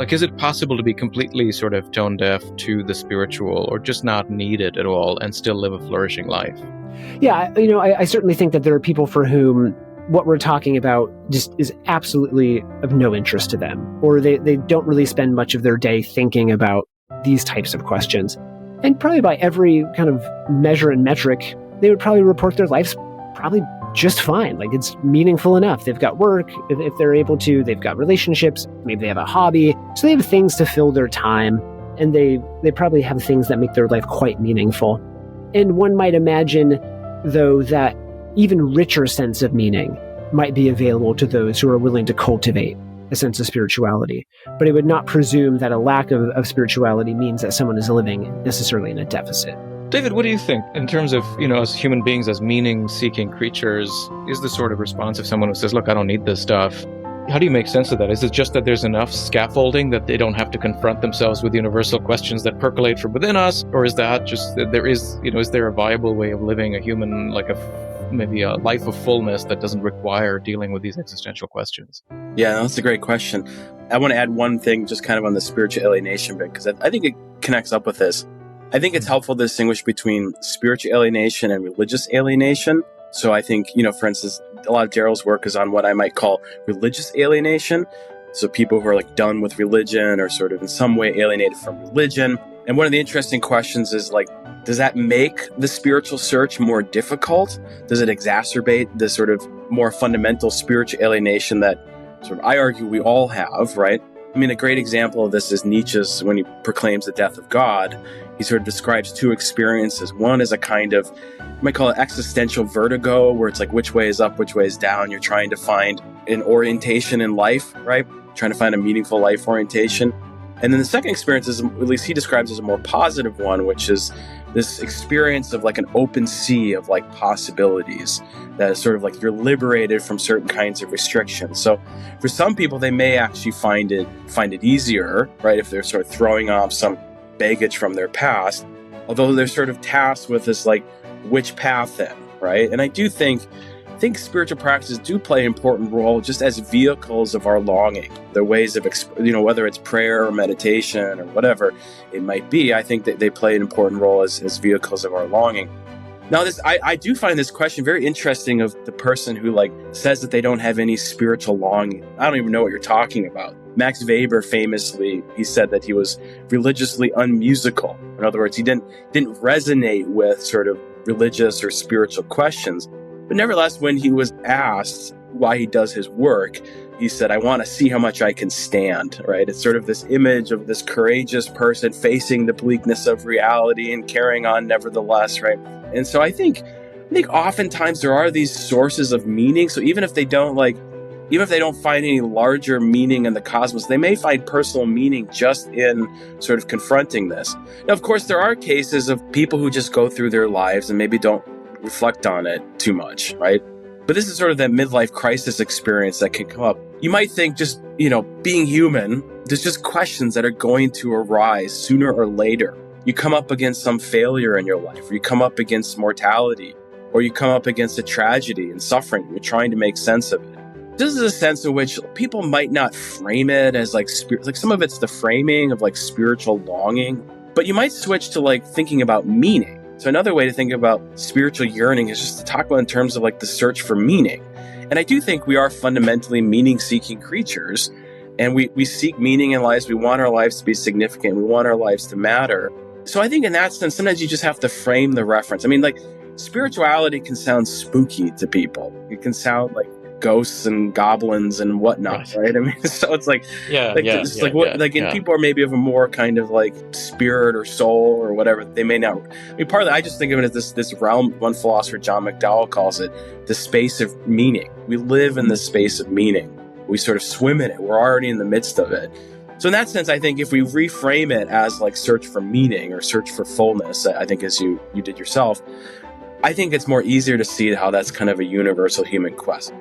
Like, is it possible to be completely sort of tone deaf to the spiritual, or just not need it at all and still live a flourishing life? Yeah, I certainly think that there are people for whom what we're talking about just is absolutely of no interest to them, or they don't really spend much of their day thinking about these types of questions. And probably by every kind of measure and metric, they would probably report their life's probably just fine. Like, it's meaningful enough. They've got work, if they're able to, they've got relationships, maybe they have a hobby. So they have things to fill their time, and they probably have things that make their life quite meaningful. And one might imagine, though, that even richer sense of meaning might be available to those who are willing to cultivate a sense of spirituality. But I would not presume that a lack of spirituality means that someone is living necessarily in a deficit. David, what do you think in terms of, as human beings, as meaning-seeking creatures, is the sort of response of someone who says, look, I don't need this stuff? How do you make sense of that? Is it just that there's enough scaffolding that they don't have to confront themselves with universal questions that percolate from within us? Or is that just that there is, is there a viable way of living a human, like maybe a life of fullness that doesn't require dealing with these existential questions? Yeah, that's a great question. I want to add one thing just kind of on the spiritual alienation bit, because I think it connects up with this. I think it's helpful to distinguish between spiritual alienation and religious alienation. So I think, for instance, a lot of Daryl's work is on what I might call religious alienation. So people who are like done with religion or sort of in some way alienated from religion. And one of the interesting questions is like, does that make the spiritual search more difficult? Does it exacerbate the sort of more fundamental spiritual alienation that sort of I argue we all have, right? I mean, a great example of this is Nietzsche's when he proclaims the death of God. He sort of describes two experiences. One is a kind of, you might call it existential vertigo, where it's like which way is up, which way is down. You're trying to find an orientation in life, right? Trying to find a meaningful life orientation. And then the second experience is, at least he describes as a more positive one, which is this experience of like an open sea of like possibilities that is sort of like you're liberated from certain kinds of restrictions. So for some people, they may actually find it easier, right? If they're sort of throwing off some baggage from their past, although they're sort of tasked with this like, which path then, right? And I do think spiritual practices do play an important role just as vehicles of our longing. The ways of, whether it's prayer or meditation or whatever it might be, I think that they play an important role as vehicles of our longing. Now, I do find this question very interesting of the person who like says that they don't have any spiritual longing. I don't even know what you're talking about. Max Weber famously, he said that he was religiously unmusical. In other words, he didn't resonate with sort of religious or spiritual questions. But nevertheless, when he was asked why he does his work, he said, I want to see how much I can stand, right? It's sort of this image of this courageous person facing the bleakness of reality and carrying on nevertheless, right? And so I think oftentimes there are these sources of meaning. So even if they don't find any larger meaning in the cosmos, they may find personal meaning just in sort of confronting this. Now, of course, there are cases of people who just go through their lives and maybe don't reflect on it too much, right? But this is sort of that midlife crisis experience that can come up. You might think just, being human, there's just questions that are going to arise sooner or later. You come up against some failure in your life, or you come up against mortality, or you come up against a tragedy and suffering. You're trying to make sense of it. This is a sense in which people might not frame it as like some of it's the framing of like spiritual longing, but you might switch to like thinking about meaning. So another way to think about spiritual yearning is just to talk about in terms of like the search for meaning. And I do think we are fundamentally meaning-seeking creatures, and we seek meaning in lives. We want our lives to be significant. We want our lives to matter. So I think in that sense, sometimes you just have to frame the reference. I mean, like, spirituality can sound spooky to people. It can sound like ghosts and goblins and whatnot, right? I mean, so it's like, people are maybe of a more kind of like spirit or soul or whatever. They may not. I mean, part of that, I just think of it as this realm. One philosopher, John McDowell, calls it the space of meaning. We live in the space of meaning. We sort of swim in it. We're already in the midst of it. So in that sense, I think if we reframe it as like search for meaning or search for fullness, I think as you did yourself, I think it's more easier to see how that's kind of a universal human quest.